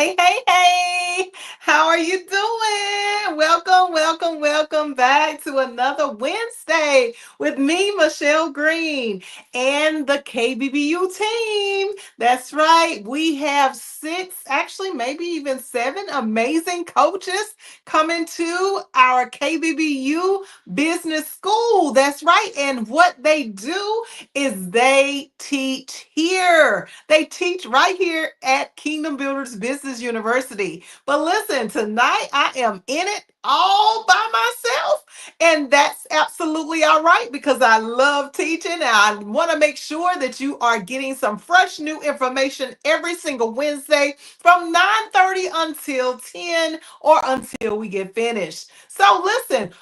Hey, hey, hey. How are you doing? Welcome back to another Wednesday with me, Michelle Green, and the KBBU team. That's right. We have six, actually, maybe even seven amazing coaches coming to our KBBU business school. That's right. And what they do is they teach here. They teach right here at Kingdom Builders Business University. But listen, tonight I am in it all by myself. And that's absolutely all right because I love teaching. And I want to make sure that you are getting some fresh new information every single Wednesday from 9:30 until 10 or until we get finished. So listen,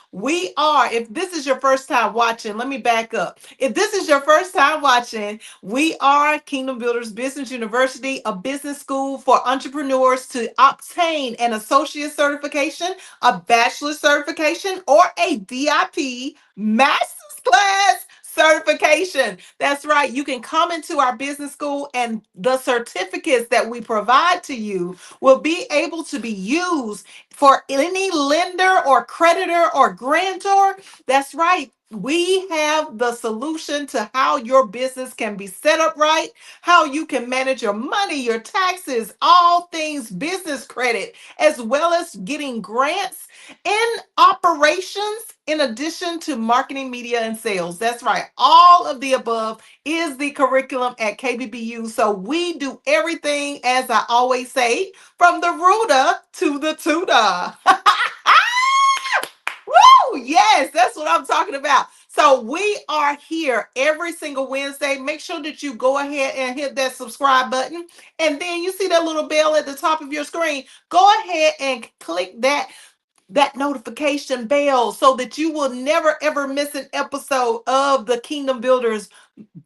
if this is your first time watching, let me back up. If this is your first time watching, we are Kingdom Builders Business University, a business school for entrepreneurs to obtain an associate certification, a bachelor's certification, or a VIP master's class certification. That's right. You can come into our business school, and the certificates that we provide to you will be able to be used for any lender or creditor or grantor. That's right. We have the solution to how your business can be set up right, how you can manage your money, your taxes, all things business credit, as well as getting grants in operations in addition to marketing, media, and sales. That's right. All of the above is the curriculum at KBBU. So we do everything, as I always say, from the rooter to the tutor. Woo! Yes, that's what I'm talking about. So we are here every single Wednesday. Make sure that you go ahead and hit that subscribe button. And then you see that little bell at the top of your screen. Go ahead and click that notification bell so that you will never ever miss an episode of the Kingdom Builders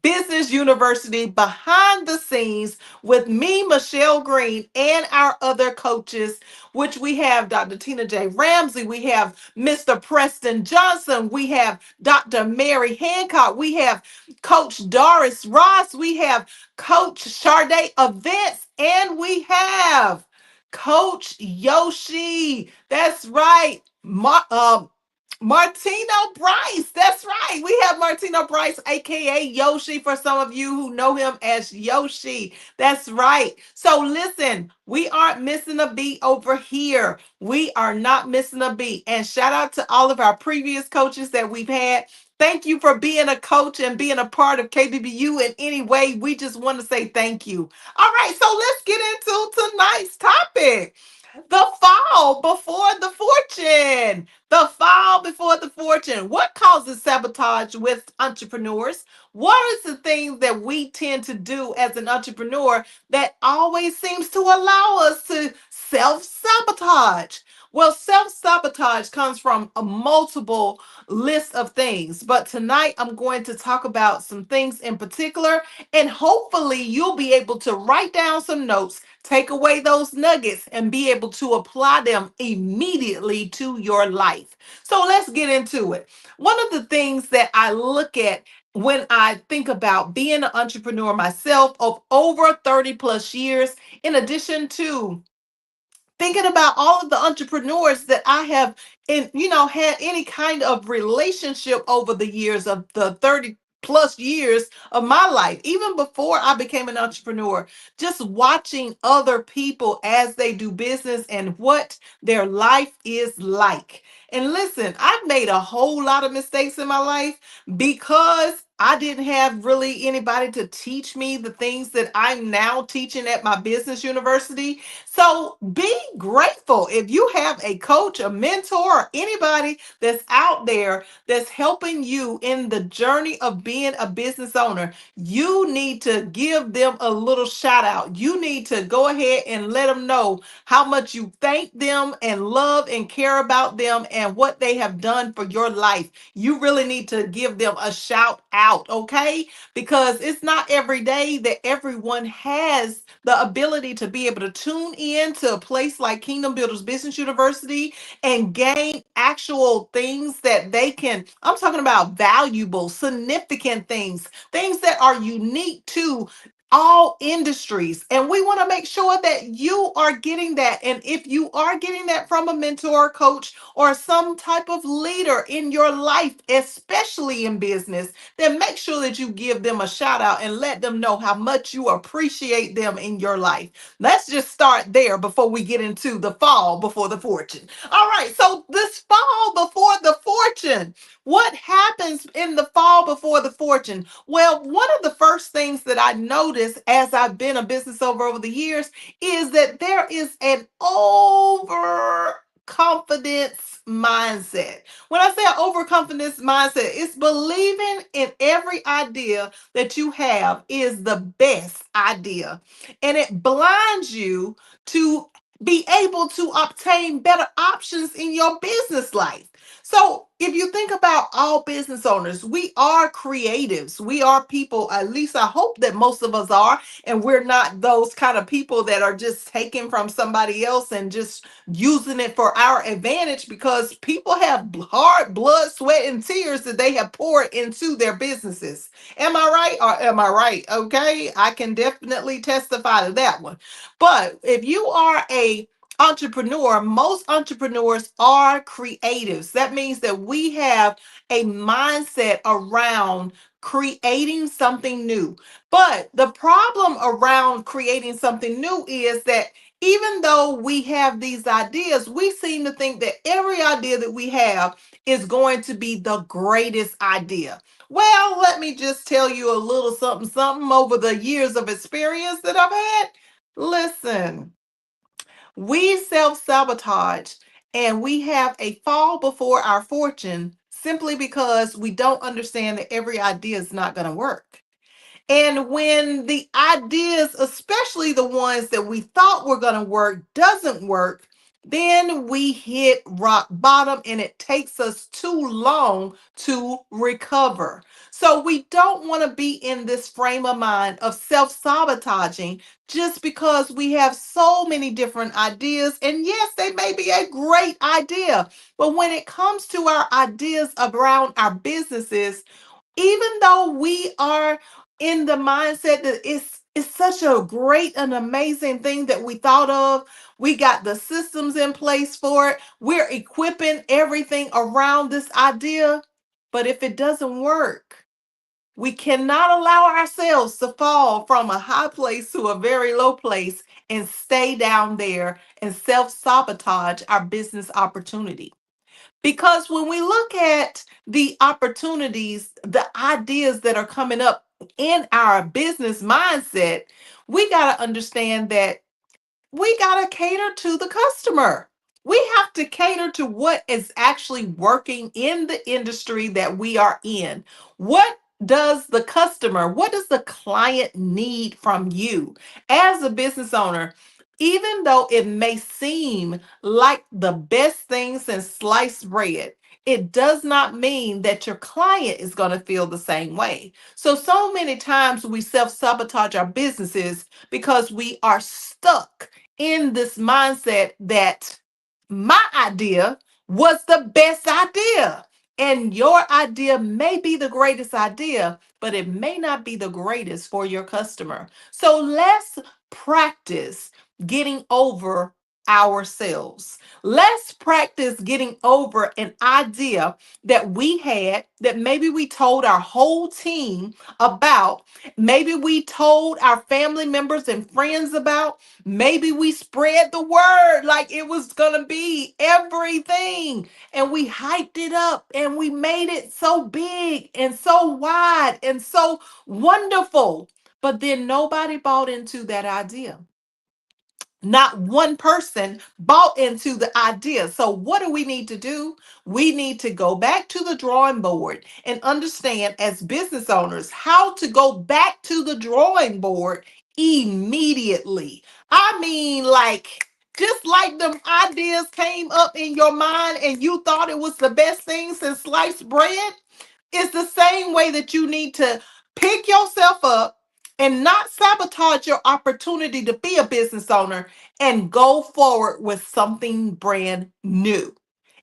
Business University behind the scenes with me, Michelle Green, and our other coaches, which we have Dr. Tina J. Ramsey, we have Mr. Preston Johnson, we have Dr. Mary Hancock, we have Coach Doris Ross, we have Coach Sade Events, and we have Coach Yoshi. That's right. Martino Bryce. That's right. We have Martino Bryce, aka Yoshi, for some of you who know him as Yoshi. That's right. So listen, we aren't missing a beat over here. We are not missing a beat. And shout out to all of our previous coaches that we've had. Thank you for being a coach and being a part of KBBU in any way. We just want to say thank you. All right, so let's get into tonight's topic. The fall before the fortune. The fall before the fortune. What causes sabotage with entrepreneurs? What is the things that we tend to do as an entrepreneur that always seems to allow us to self sabotage? Well, self sabotage comes from a multiple list of things, but tonight I'm going to talk about some things in particular, and hopefully you'll be able to write down some notes, take away those nuggets, and be able to apply them immediately to your life. So let's get into it. One of the things that I look at when I think about being an entrepreneur myself of over 30 plus years, in addition to thinking about all of the entrepreneurs that I have had any kind of relationship over the years of the 30 plus years of my life, even before I became an entrepreneur, just watching other people as they do business and what their life is like. And listen, I've made a whole lot of mistakes in my life because I didn't have really anybody to teach me the things that I'm now teaching at my business university. So be grateful if you have a coach, a mentor, or anybody that's out there that's helping you in the journey of being a business owner. You need to give them a little shout out. You need to go ahead and let them know how much you thank them and love and care about them and what they have done for your life. You really need to give them a shout out, okay? Because it's not every day that everyone has the ability to be able to tune in to a place like Kingdom Builders Business University and gain actual things that they can. I'm talking about valuable, significant things, things that are unique to all industries. And we want to make sure that you are getting that. And if you are getting that from a mentor, coach, or some type of leader in your life, especially in business, then make sure that you give them a shout out and let them know how much you appreciate them in your life. Let's just start there before we get into the fall before the fortune. All right, so this fall before the fortune, what happens in the fall before the fortune? Well, one of the first things that I noticed as I've been a business owner over the years is that there is an overconfidence mindset. When I say an overconfidence mindset, it's believing in every idea that you have is the best idea. And it blinds you to be able to obtain better options in your business life. So, if you think about all business owners, we are creatives. We are people, at least I hope that most of us are, and we're not those kind of people that are just taking from somebody else and just using it for our advantage, because people have hard blood, sweat, and tears that they have poured into their businesses. Am I right or am I right? Okay, I can definitely testify to that one. But if you are a entrepreneur, most entrepreneurs are creatives. That means that we have a mindset around creating something new. But the problem around creating something new is that even though we have these ideas, we seem to think that every idea that we have is going to be the greatest idea. Well, let me just tell you a little something, something over the years of experience that I've had. Listen, we self sabotage and we have a fall before our fortune simply because we don't understand that every idea is not going to work. And when the ideas, especially the ones that we thought were going to work, doesn't work, then we hit rock bottom and it takes us too long to recover. So we don't want to be in this frame of mind of self-sabotaging just because we have so many different ideas. And yes, they may be a great idea, but when it comes to our ideas around our businesses, even though we are in the mindset that it's such a great and amazing thing that we thought of, we got the systems in place for it, we're equipping everything around this idea. But if it doesn't work, we cannot allow ourselves to fall from a high place to a very low place and stay down there and self sabotage our business opportunity. Because when we look at the opportunities, the ideas that are coming up in our business mindset, we got to understand that we got to cater to the customer. We have to cater to what is actually working in the industry that we are in. What does the customer, what does the client need from you as a business owner? Even though it may seem like the best thing since sliced bread, it does not mean that your client is going to feel the same way. So many times we self sabotage our businesses because we are stuck in this mindset that my idea was the best idea. And your idea may be the greatest idea, but it may not be the greatest for your customer. So let's practice getting over ourselves. Let's practice getting over an idea that we had that maybe we told our whole team about, maybe we told our family members and friends about. Maybe we spread the word like it was going to be everything, and we hyped it up and we made it so big and so wide and so wonderful. But then nobody bought into that idea. Not one person bought into the idea. So, what do we need to do? We need to go back to the drawing board and understand, as business owners, how to go back to the drawing board immediately. I mean, like, just like them ideas came up in your mind and you thought it was the best thing since sliced bread, it's the same way that you need to pick yourself up and not sabotage your opportunity to be a business owner and go forward with something brand new.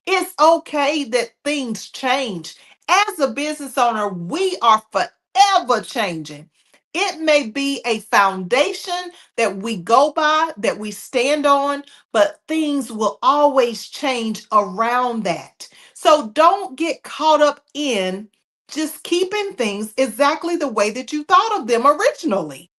It's okay that things change. As a business owner, we are forever changing. It may be a foundation that we go by, that we stand on, but things will always change around that. So don't get caught up in just keeping things exactly the way that you thought of them originally.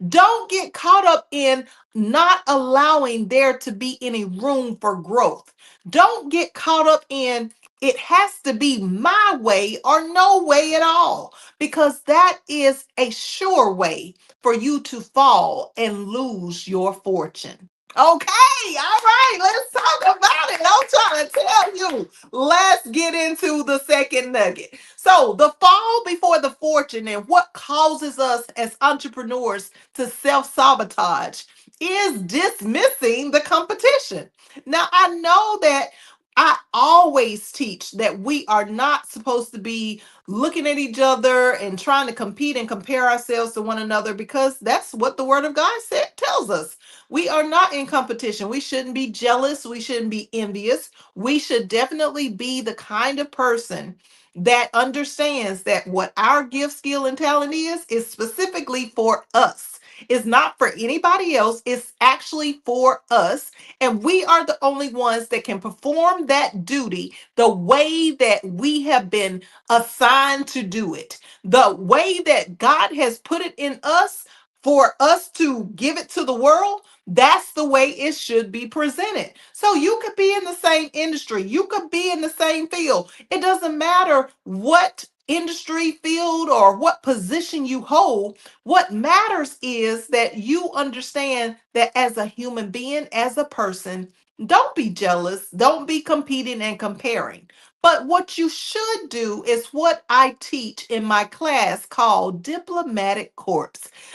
Don't get caught up in not allowing there to be any room for growth. Don't get caught up in it has to be my way or no way at all, because that is a sure way for you to fall and lose your fortune. Okay, all right, let's talk about it. I'm trying to tell you. Let's get into the second nugget. So, the fall before the fortune and what causes us as entrepreneurs to self sabotage is dismissing the competition. Now, I know that I always teach that we are not supposed to be looking at each other and trying to compete and compare ourselves to one another, because that's what the word of God tells us. We are not in competition. We shouldn't be jealous. We shouldn't be envious. We should definitely be the kind of person that understands that what our gift, skill, and talent is specifically for us. It's not for anybody else. It's actually for us. And we are the only ones that can perform that duty the way that we have been assigned to do it, the way that God has put it in us for us to give it to the world. That's the way it should be presented. So you could be in the same industry, you could be in the same field. It doesn't matter what industry, field, or what position you hold. What matters is that you understand that as a human being, as a person, don't be jealous, don't be competing and comparing. But what you should do is what I teach in my class called diplomatic corps.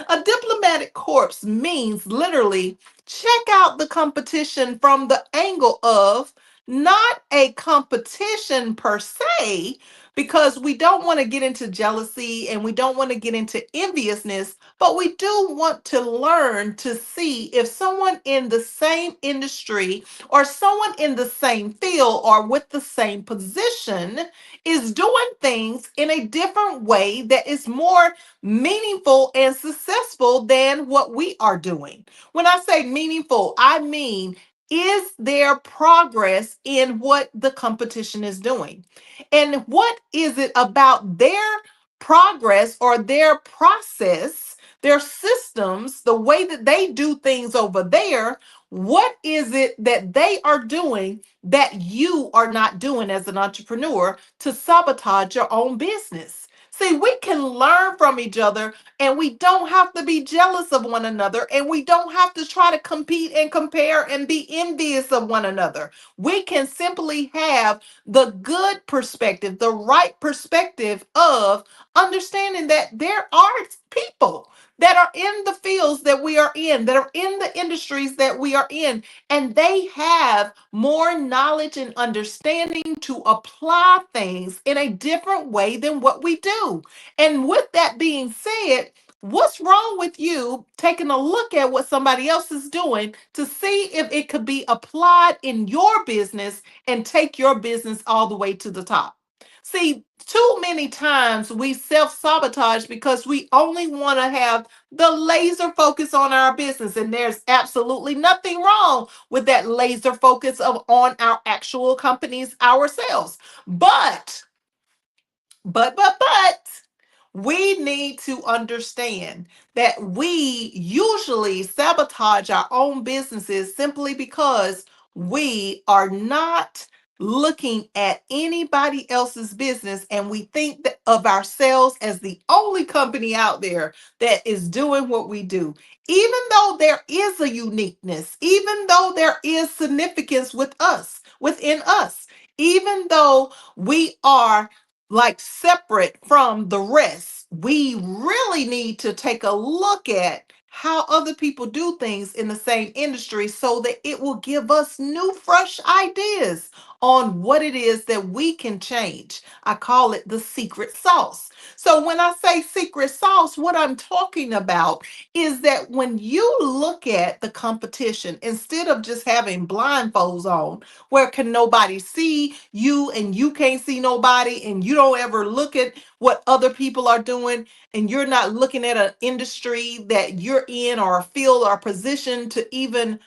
A diplomatic corps means literally check out the competition from the angle of not a competition per se, because we don't want to get into jealousy and we don't want to get into enviousness, but we do want to learn to see if someone in the same industry or someone in the same field or with the same position is doing things in a different way that is more meaningful and successful than what we are doing. When I say meaningful, I mean, is there progress in what the competition is doing? And what is it about their progress or their process, their systems, the way that they do things over there? What is it that they are doing that you are not doing as an entrepreneur to sabotage your own business? See, we can learn from each other, and we don't have to be jealous of one another, and we don't have to try to compete and compare and be envious of one another. We can simply have the good perspective, the right perspective of understanding that there are people that are in the fields that we are in, that are in the industries that we are in, and they have more knowledge and understanding to apply things in a different way than what we do. And with that being said, what's wrong with you taking a look at what somebody else is doing to see if it could be applied in your business and take your business all the way to the top? See, too many times we self sabotage because we only want to have the laser focus on our business. And there's absolutely nothing wrong with that laser focus of on our actual companies ourselves. But we need to understand that we usually sabotage our own businesses simply because we are not looking at anybody else's business, and we think that of ourselves as the only company out there that is doing what we do. Even though there is a uniqueness, even though there is significance within us, even though we are like separate from the rest, we really need to take a look at how other people do things in the same industry so that it will give us new, fresh ideas on what it is that we can change. I call it the secret sauce. So when I say secret sauce, what I'm talking about is that when you look at the competition, instead of just having blindfolds on, where can nobody see you and you can't see nobody, and you don't ever look at what other people are doing, and you're not looking at an industry that you're in or a field or position to even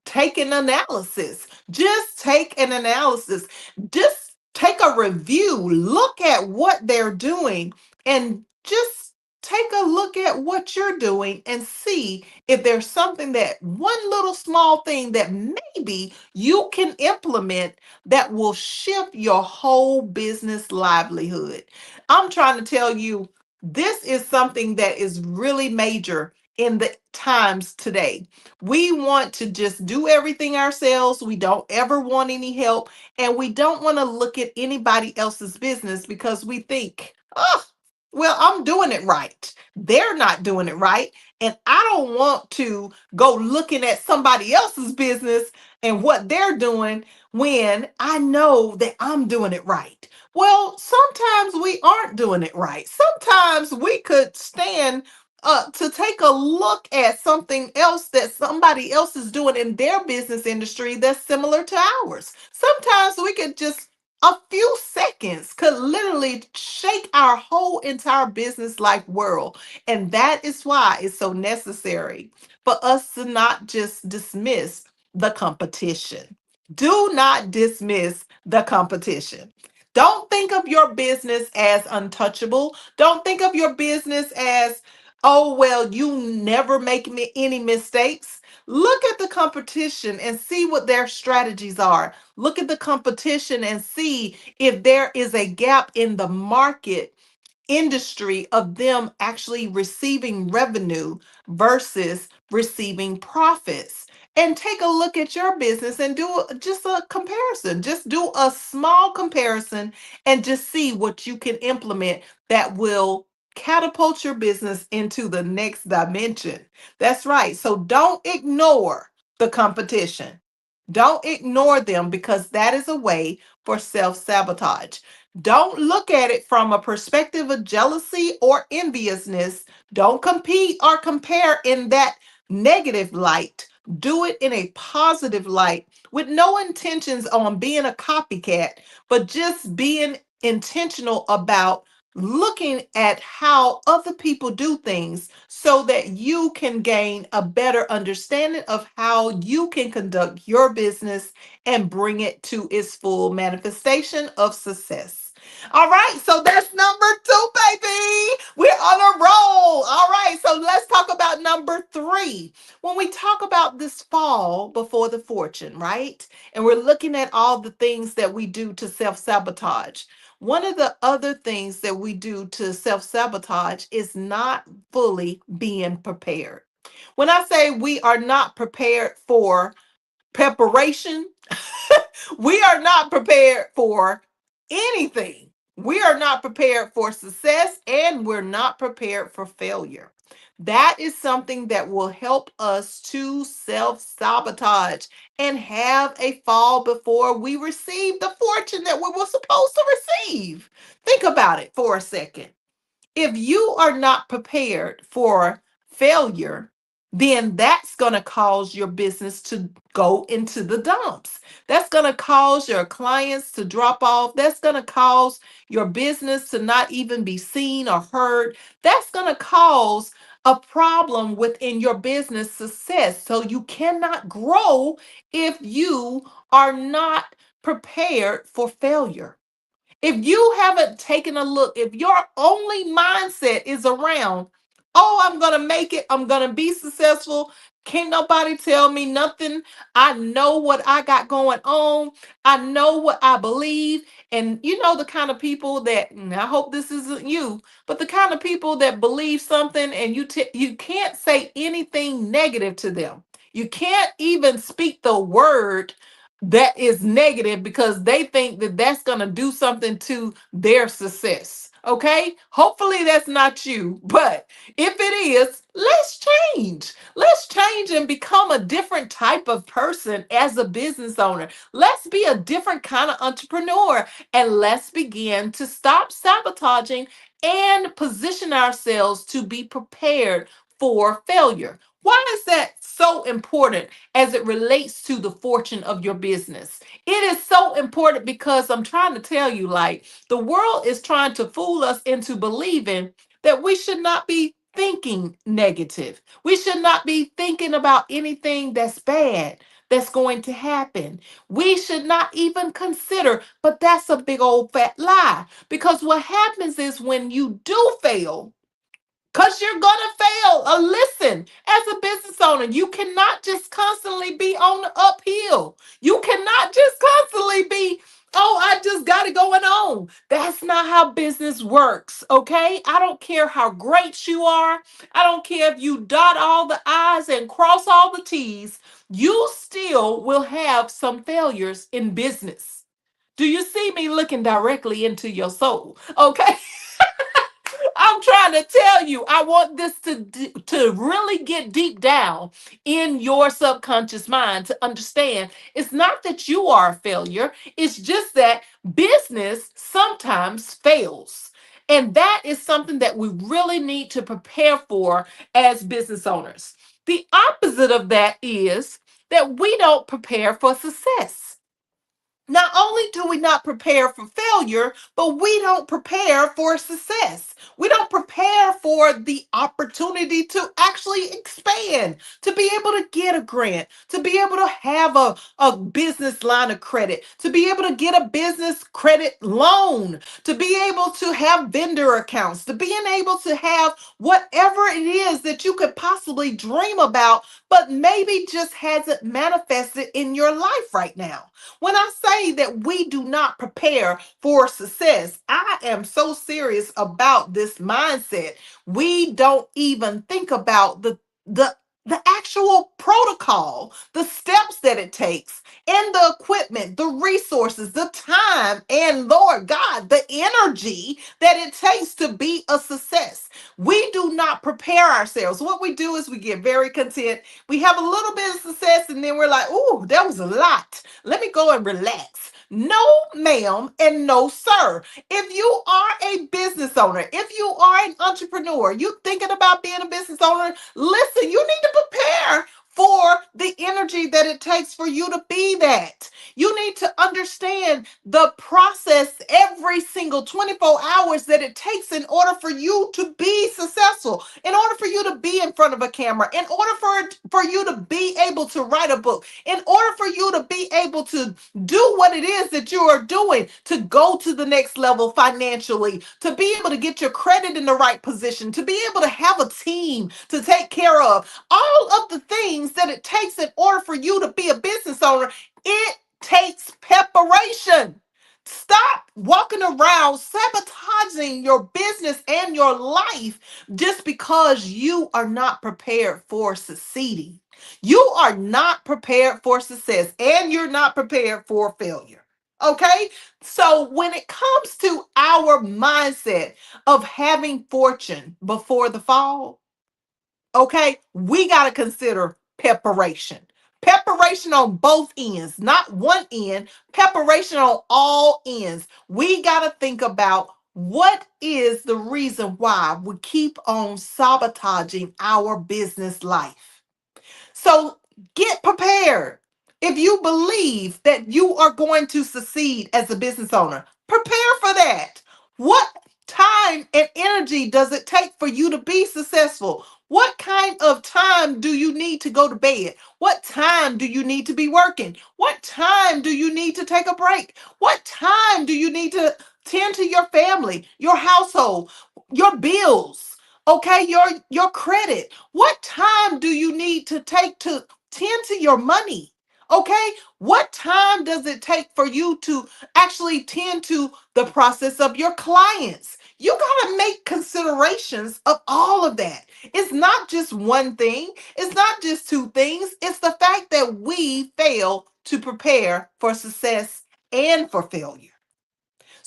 take an analysis. Just take an analysis. Just take a review. Look at what they're doing and just take a look at what you're doing and see if there's something, that one little small thing that maybe you can implement that will shift your whole business livelihood. I'm trying to tell you, this is something that is really major in the times today. We want to just do everything ourselves. We don't ever want any help. And we don't want to look at anybody else's business because we think, oh, well, I'm doing it right. They're not doing it right. And I don't want to go looking at somebody else's business and what they're doing when I know that I'm doing it right. Well, sometimes we aren't doing it right. Sometimes we could stand to take a look at something else that somebody else is doing in their business industry that's similar to ours. Sometimes we could just, a few seconds could literally shake our whole entire business life world. And that is why it's so necessary for us to not just dismiss the competition. Do not dismiss the competition. Don't think of your business as untouchable. Don't think of your business as, oh, well, you never make me any mistakes. Look at the competition and see what their strategies are. Look at the competition and see if there is a gap in the market industry of them actually receiving revenue versus receiving profits. And take a look at your business and do just a comparison. Just do a small comparison and just see what you can implement that will catapult your business into the next dimension. That's right. So don't ignore the competition. Don't ignore them, because that is a way for self sabotage. Don't look at it from a perspective of jealousy or enviousness. Don't compete or compare in that negative light. Do it in a positive light with no intentions on being a copycat, but just being intentional about looking at how other people do things so that you can gain a better understanding of how you can conduct your business and bring it to its full manifestation of success. All right, so that's number two, baby. We're on a roll. All right, so let's talk about number three. When we talk about this fall before the fortune, right? And we're looking at all the things that we do to self sabotage. One of the other things that we do to self sabotage is not fully being prepared. When I say we are not prepared for preparation, we are not prepared for anything. We are not prepared for success, and we're not prepared for failure. That is something that will help us to self sabotage and have a fall before we receive the fortune that we were supposed to receive. Think about it for a second. If you are not prepared for failure, then that's going to cause your business to go into the dumps. That's going to cause your clients to drop off. That's going to cause your business to not even be seen or heard. That's going to cause a problem within your business success. So you cannot grow if you are not prepared for failure. If you haven't taken a look, if your only mindset is around, oh, I'm going to make it, I'm going to be successful, can't nobody tell me nothing. I know what I got going on. I know what I believe. And you know, the kind of people that, and I hope this isn't you, but the kind of people that believe something and you can't say anything negative to them. You can't even speak the word that is negative because they think that that's going to do something to their success. Okay. Hopefully that's not you. But if it is, let's change. Let's change and become a different type of person as a business owner. Let's be a different kind of entrepreneur. And let's begin to stop sabotaging and position ourselves to be prepared for failure. Why is that so important as it relates to the fortune of your business? It is so important because I'm trying to tell you, like, the world is trying to fool us into believing that we should not be thinking negative. We should not be thinking about anything that's bad that's going to happen. We should not even consider, but that's a big old fat lie. Because what happens is when you do fail, because you're gonna fail. Listen, as a business owner, you cannot just constantly be on the uphill. You cannot just constantly be, oh, I just got it going on. That's not how business works, okay? I don't care how great you are. I don't care if you dot all the I's and cross all the T's. You still will have some failures in business. Do you see me looking directly into your soul? Okay. I'm trying to tell you, I want this to really get deep down in your subconscious mind to understand it's not that you are a failure, it's just that business sometimes fails. And that is something that we really need to prepare for as business owners. The opposite of that is that we don't prepare for success. Not only do we not prepare for failure, but we don't prepare for success. We don't prepare for the opportunity to actually expand, to be able to get a grant, to be able to have a business line of credit, to be able to get a business credit loan, to be able to have vendor accounts, to being able to have whatever it is that you could possibly dream about, but maybe just hasn't manifested in your life right now. When I say that we do not prepare for success, I am so serious about this mindset. We don't even think about the the actual protocol, the steps that it takes, and the equipment, the resources, the time, and Lord God, the energy that it takes to be a success. We do not prepare ourselves. What we do is we get very content. We have a little bit of success, and then we're like, "Ooh, that was a lot. Let me go and relax." No, ma'am, and no, sir. If you are a business owner, if you are an entrepreneur, you thinking about being a business owner, listen, you need to prepare for the energy that it takes for you to be that. You need to understand the process every single 24 hours that it takes in order for you to be successful, in order for you to be in front of a camera, in order for you to be able to write a book, in order for you to be able to do what it is that you are doing to go to the next level financially, to be able to get your credit in the right position, to be able to have a team to take care of, all of the things that it takes in order for you to be a business owner. It takes preparation. Stop walking around sabotaging your business and your life just because you are not prepared for succeeding. You are not prepared for success and you're not prepared for failure. Okay? So when it comes to our mindset of having fortune before the fall, okay, we got to consider preparation. Preparation on both ends, not one end, preparation on all ends. We got to think about what is the reason why we keep on sabotaging our business life. So get prepared. If you believe that you are going to succeed as a business owner, prepare for that. What time and energy does it take for you to be successful? What kind of time do you need to go to bed? What time do you need to be working? What time do you need to take a break? What time do you need to tend to your family, your household, your bills? Okay, your credit. What time do you need to take to tend to your money? Okay, what time does it take for you to actually tend to the process of your clients? You got to make considerations of all of that. It's not just one thing, it's not just two things. It's the fact that we fail to prepare for success and for failure.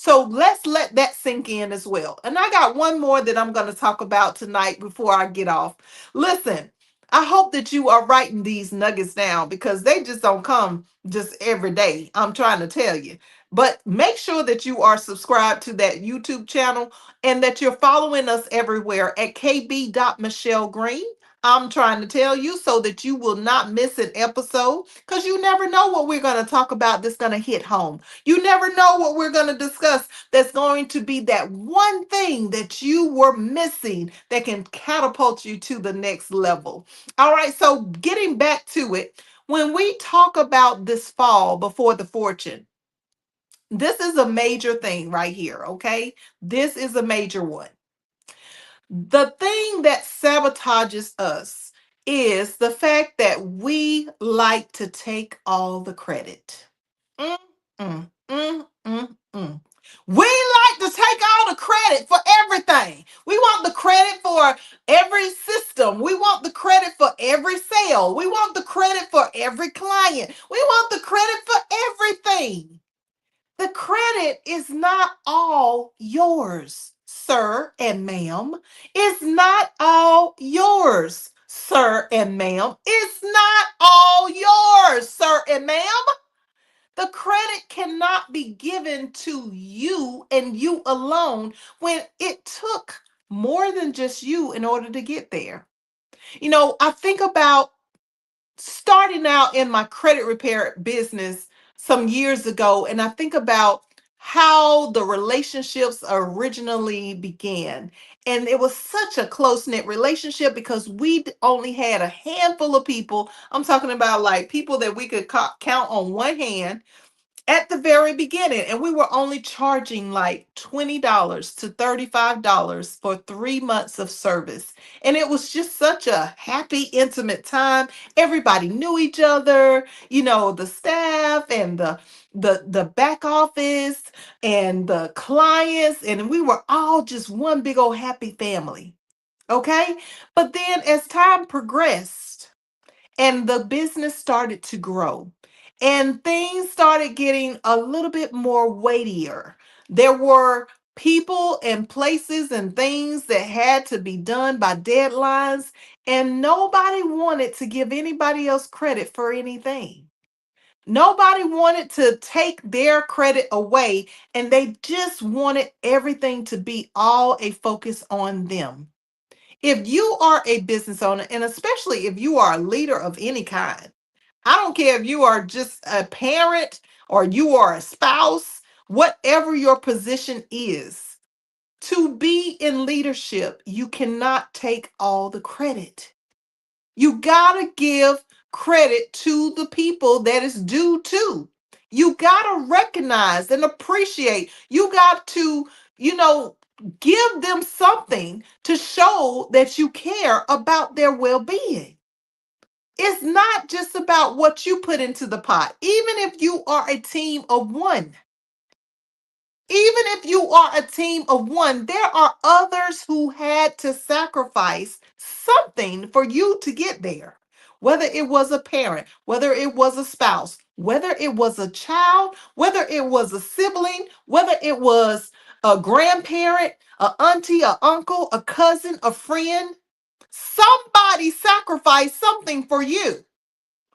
So let's let that sink in as well. And I got one more that I'm going to talk about tonight before I get off. Listen, I hope that you are writing these nuggets down because they just don't come just every day. I'm trying to tell you. But make sure that you are subscribed to that YouTube channel and that you're following us everywhere at kb.michellegreen. I'm trying to tell you so that you will not miss an episode because you never know what we're going to talk about that's going to hit home. You never know what we're going to discuss that's going to be that one thing that you were missing that can catapult you to the next level. All right, so getting back to it, when we talk about this fall before the fortune, this is a major thing right here, okay? This is a major one. The thing that sabotages us is the fact that we like to take all the credit. Mm, mm. We like to take all the credit for everything. We want the credit for every system. We want the credit for every sale. We want the credit for every client. We want the credit for everything. The credit is not all yours, sir and ma'am. It's not all yours, sir and ma'am. It's not all yours, sir and ma'am. The credit cannot be given to you and you alone when it took more than just you in order to get there. You know, I think about starting out in my credit repair business some years ago, and I think about how the relationships originally began. And it was such a close knit relationship because we only had a handful of people. I'm talking about like people that we could count on one hand at the very beginning, and we were only charging like $20 to $35 for 3 months of service. And it was just such a happy, intimate time. Everybody knew each other, you know, the staff and the back office and the clients, and we were all just one big old happy family. Okay. But then as time progressed, and the business started to grow and things started getting a little bit more weightier. There were people and places and things that had to be done by deadlines, and nobody wanted to give anybody else credit for anything. Nobody wanted to take their credit away, and they just wanted everything to be all a focus on them. If you are a business owner, and especially if you are a leader of any kind, I don't care if you are just a parent or you are a spouse, whatever your position is, to be in leadership, you cannot take all the credit. You got to give credit to the people that is due to. You got to recognize and appreciate. You got to, you know, give them something to show that you care about their well being. It's not just about what you put into the pot. Even if you are a team of one, even if you are a team of one, there are others who had to sacrifice something for you to get there. Whether it was a parent, whether it was a spouse, whether it was a child, whether it was a sibling, whether it was a grandparent, a auntie, a uncle, a cousin, a friend, somebody sacrificed something for you.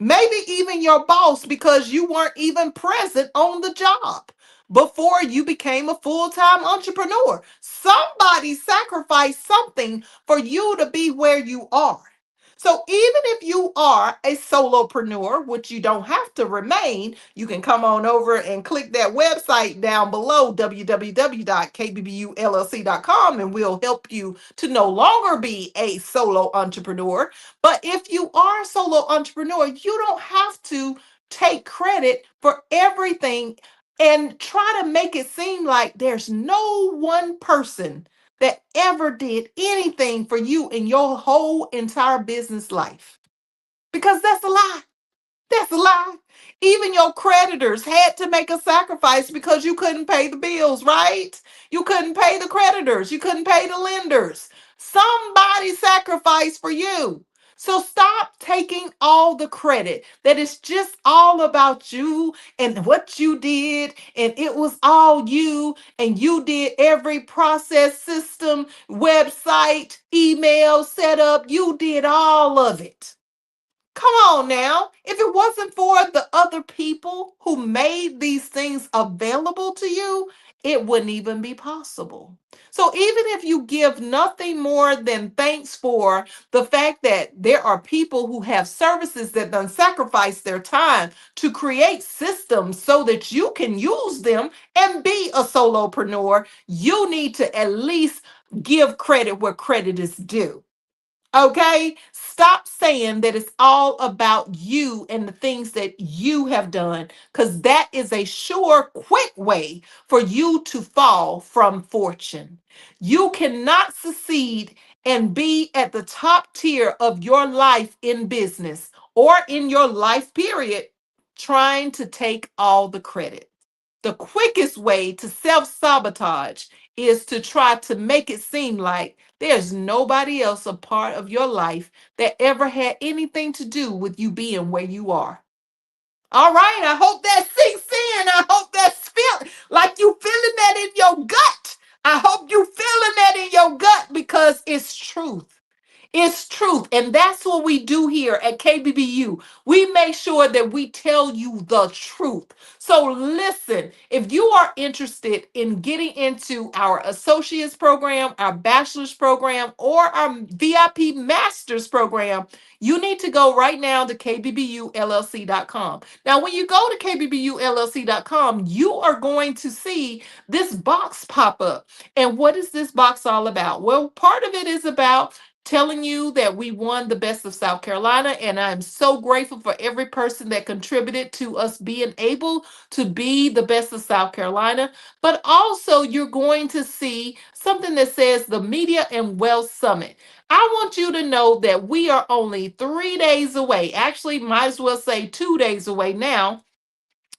Maybe even your boss because you weren't even present on the job before you became a full-time entrepreneur. Somebody sacrificed something for you to be where you are. So even if you are a solopreneur, which you don't have to remain, you can come on over and click that website down below, www.kbbullc.com, and we'll help you to no longer be a solo entrepreneur. But if you are a solo entrepreneur, you don't have to take credit for everything and try to make it seem like there's no one person that ever did anything for you in your whole entire business life. Because that's a lie. That's a lie. Even your creditors had to make a sacrifice because you couldn't pay the bills, right? You couldn't pay the creditors. You couldn't pay the lenders. Somebody sacrificed for you. So stop taking all the credit that it's just all about you and what you did, and it was all you, and you did every process, system, website, email setup. You did all of it. Come on now. If it wasn't for the other people who made these things available to you, it wouldn't even be possible. So even if you give nothing more than thanks for the fact that there are people who have services that done sacrifice their time to create systems so that you can use them and be a solopreneur, you need to at least give credit where credit is due. Okay? Stop saying that it's all about you and the things that you have done, because that is a sure, quick way for you to fall from fortune. You cannot succeed and be at the top tier of your life in business or in your life period trying to take all the credit. The quickest way to self sabotage is to try to make it seem like there's nobody else a part of your life that ever had anything to do with you being where you are. All right, I hope that sinks in. I hope that's feel like you feeling that in your gut. I hope you feeling that in your gut because it's truth. It's truth. And that's what we do here at KBBU. We make sure that we tell you the truth. So listen, if you are interested in getting into our associates program, our bachelor's program, or our VIP master's program, you need to go right now to kbbullc.com. Now, when you go to kbbullc.com, you are going to see this box pop up. And what is this box all about? Well, part of it is about telling you that we won the Best of South Carolina, and I'm so grateful for every person that contributed to us being able to be the Best of South Carolina. But also, you're going to see something that says the Media and Wealth Summit. I want you to know that we are only 3 days away. Actually, might as well say 2 days away now,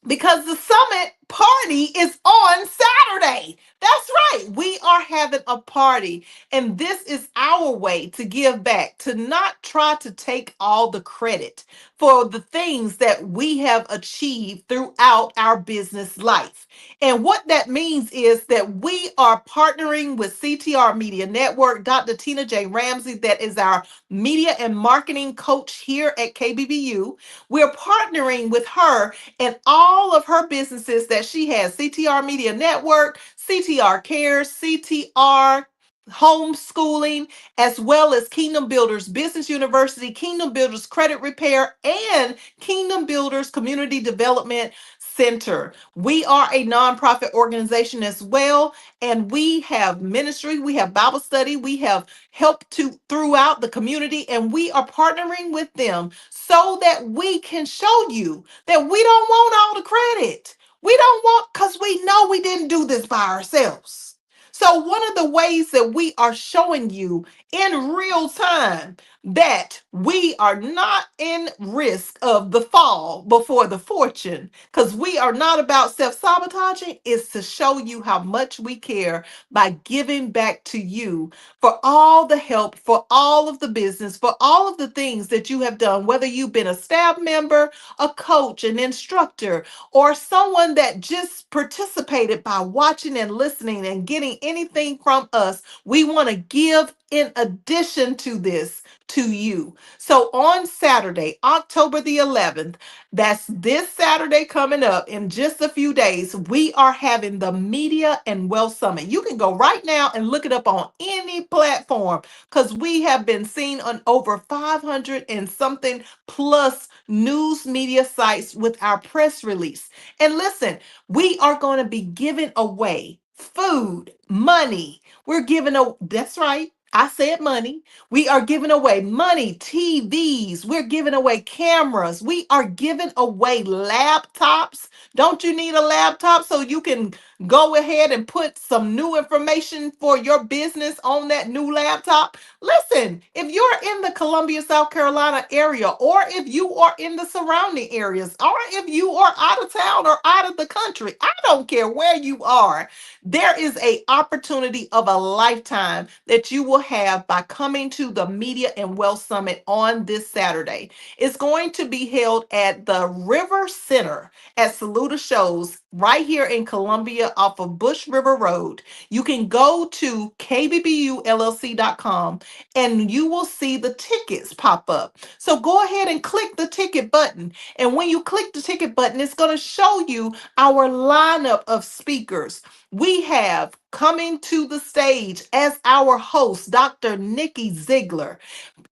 because the summit party is on Saturday. That's right. We are having a party, and this is our way to give back, to not try to take all the credit for the things that we have achieved throughout our business life. And what that means is that we are partnering with CTR Media Network, Dr. Tina J. Ramsey, that is our media and marketing coach here at KBBU. We're partnering with her and all of her businesses that she has: CTR Media Network, CTR Cares, CTR Homeschooling, as well as Kingdom Builders Business University, Kingdom Builders Credit Repair, and Kingdom Builders Community Development Center. We are a nonprofit organization as well, and we have ministry, we have Bible study, we have help to throughout the community, and we are partnering with them so that we can show you that we don't want all the credit. We don't want, because we know we didn't do this by ourselves. So, one of the ways that we are showing you in real time that we are not in risk of the fall before the fortune, because we are not about self sabotaging, is to show you how much we care by giving back to you for all the help, for all of the business, for all of the things that you have done, whether you've been a staff member, a coach, an instructor, or someone that just participated by watching and listening and getting anything from us. We want to give in addition to this to you. So on Saturday, October the 11th, that's this Saturday coming up in just a few days, we are having the Media and Wealth Summit. You can go right now and look it up on any platform, because we have been seen on over 500 and something plus news media sites with our press release. And listen, we are going to be giving away food, money. We're giving a That's right. I said money. We are giving away money, TVs. We're giving away cameras. We are giving away laptops. Don't you need a laptop so you can go ahead and put some new information for your business on that new laptop. Listen, if you're in the Columbia, South Carolina area, or if you are in the surrounding areas, or if you are out of town or out of the country, I don't care where you are, there is a opportunity of a lifetime that you will have by coming to the Media and Wealth Summit on this Saturday. It's going to be held at the River Center at Saluda Shows right here in Columbia off of Bush River Road. You can go to kbbullc.com and you will see the tickets pop up. So go ahead and click the ticket button. And when you click the ticket button, it's going to show you our lineup of speakers. We have coming to the stage as our host, Dr. Nikki Ziegler.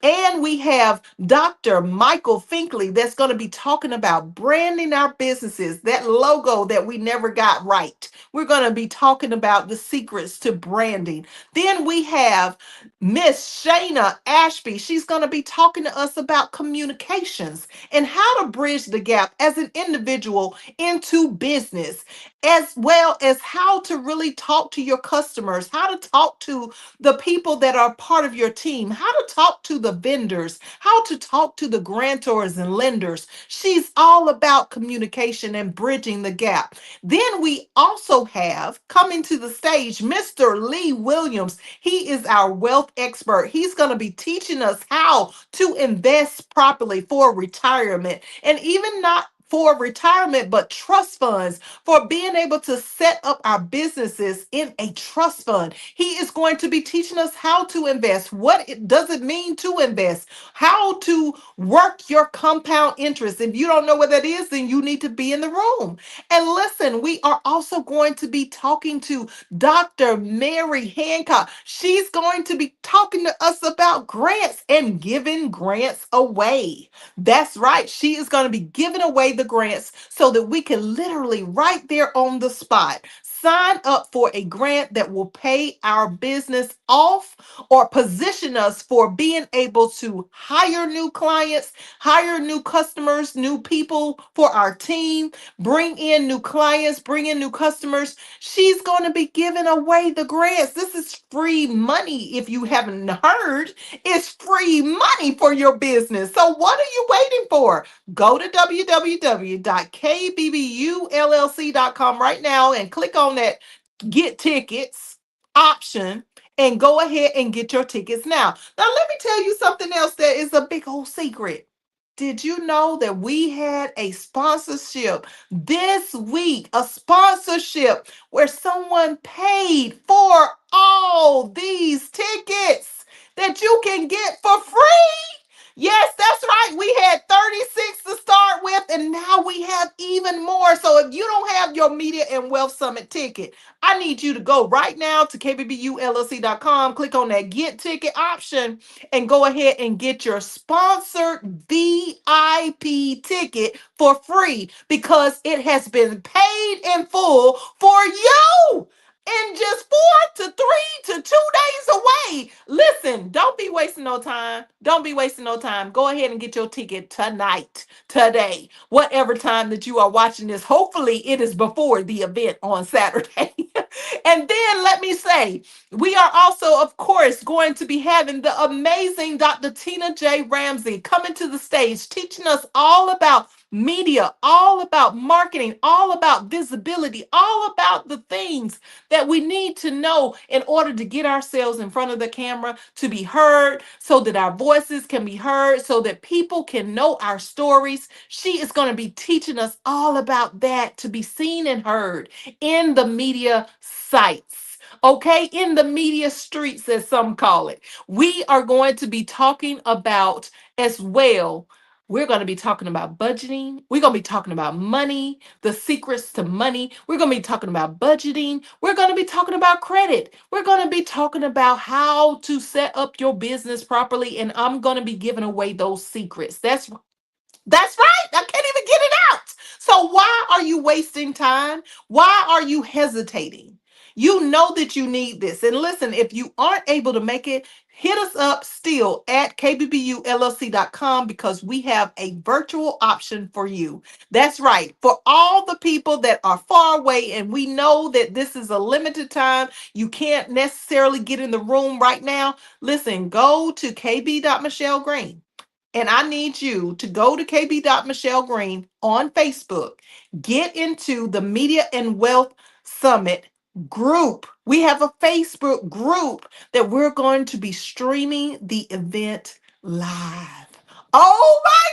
And we have Dr. Michael Finkley that's going to be talking about branding our businesses, that logo that we never got right. We're going to be talking about the secrets to branding. Then we have Miss Shayna Ashby. She's going to be talking to us about communications and how to bridge the gap as an individual into business, as well as how to really talk to your customers, how to talk to the people that are part of your team, how to talk to the vendors, how to talk to the grantors and lenders. She's all about communication and bridging the gap. Then we also have coming to the stage Mr. Lee Williams. He is our wealth expert. He's going to be teaching us how to invest properly for retirement, and even not for retirement, but trust funds, for being able to set up our businesses in a trust fund. He is going to be teaching us how to invest, what it does it mean to invest, how to work your compound interest. If you don't know what that is, then you need to be in the room. And listen, we are also going to be talking to Dr. Mary Hancock. She's going to be talking to us about grants and giving grants away. That's right. She is going to be giving away the grants so that we can literally right there on the spot sign up for a grant that will pay our business off or position us for being able to hire new clients, hire new customers, new people for our team, bring in new clients, bring in new customers. She's going to be giving away the grants. This is free money. If you haven't heard, it's free money for your business. So what are you waiting for? Go to www.kbbullc.com right now and click on that get tickets option and go ahead and get your tickets now. Now, let me tell you something else that is a big old secret. Did you know that we had a sponsorship this week? A sponsorship where someone paid for all these tickets that you can get for free. Yes, that's right. We had 36 to start with, and now we have even more. So if you don't have your Media and Wealth Summit ticket, I need you to go right now to kbbullc.com, click on that get ticket option, and go ahead and get your sponsored VIP ticket for free because it has been paid in full for you in just 4 to 3 to 2 days away. Listen, don't be wasting no time. Don't be wasting no time. Go ahead and get your ticket tonight, today, whatever time that you are watching this. Hopefully, it is before the event on Saturday. And then let me say, we are also, of course, going to be having the amazing Dr. Tina J. Ramsey coming to the stage, teaching us all about media, all about marketing, all about visibility, all about the things that we need to know in order to get ourselves in front of the camera, to be heard, so that our voices can be heard, so that people can know our stories. She is going to be teaching us all about that, to be seen and heard in the media sites. Okay, in the media streets, as some call it. We are going to be talking about as well. We're going to be talking about budgeting. We're going to be talking about money, the secrets to money. We're going to be talking about budgeting. We're going to be talking about credit. We're going to be talking about how to set up your business properly. And I'm going to be giving away those secrets. That's right. I can't even get it out. So why are you wasting time? Why are you hesitating? You know that you need this. And listen, if you aren't able to make it, hit us up still at kbbullc.com because we have a virtual option for you. That's right. For all the people that are far away, and we know that this is a limited time, you can't necessarily get in the room right now. Listen, go to kb.michellegreen. And I need you to go to kb.michellegreen on Facebook. Get into the Media and Wealth Summit group. We have a Facebook group that we're going to be streaming the event live. Oh my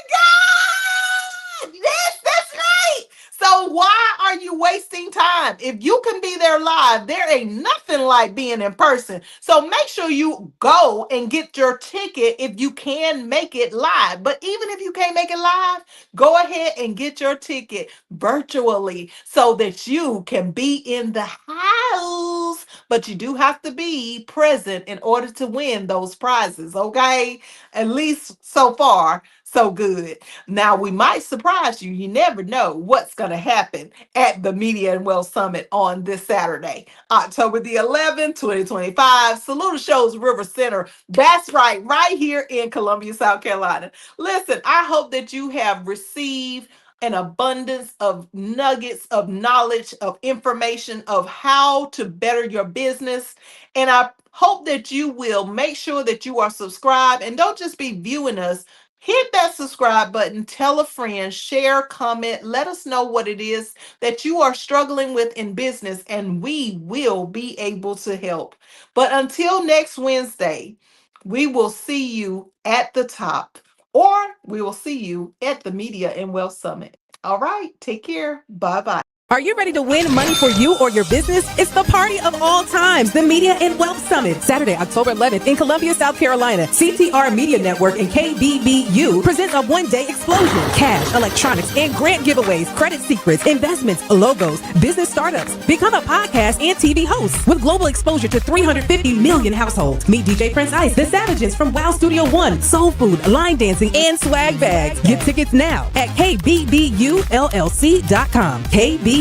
God! Yes, that's right. So why are you wasting time? If you can be there live, there ain't nothing like being in person. So make sure you go and get your ticket if you can make it live. But even if you can't make it live, go ahead and get your ticket virtually so that you can be in the house. But you do have to be present in order to win those prizes, okay? At least so far, so good. Now, we might surprise you. You never know what's going to happen at the Media and Wealth Summit on this Saturday, October the 11th, 2025. Saluda Shows River Center. That's right here in Columbia, South Carolina. Listen, I hope that you have received an abundance of nuggets of knowledge, of information of how to better your business. And I hope that you will make sure that you are subscribed and don't just be viewing us. Hit that subscribe button, tell a friend, share, comment, let us know what it is that you are struggling with in business, and we will be able to help. But until next Wednesday, we will see you at the top, or we will see you at the Media and Wealth Summit. All right, take care. Bye bye. Are you ready to win money for you or your business? It's the party of all times, the Media and Wealth Summit, Saturday, October 11th in Columbia, South Carolina. CTR Media Network and KBBU presents a one-day explosion. Cash, electronics, and grant giveaways, credit secrets, investments, logos, business startups. Become a podcast and TV host with global exposure to 350 million households. Meet DJ Prince Ice, the Savages from Wow Studio One, Soul Food, line dancing, and swag bags. Get tickets now at kbbullc.com. kbbullc.com.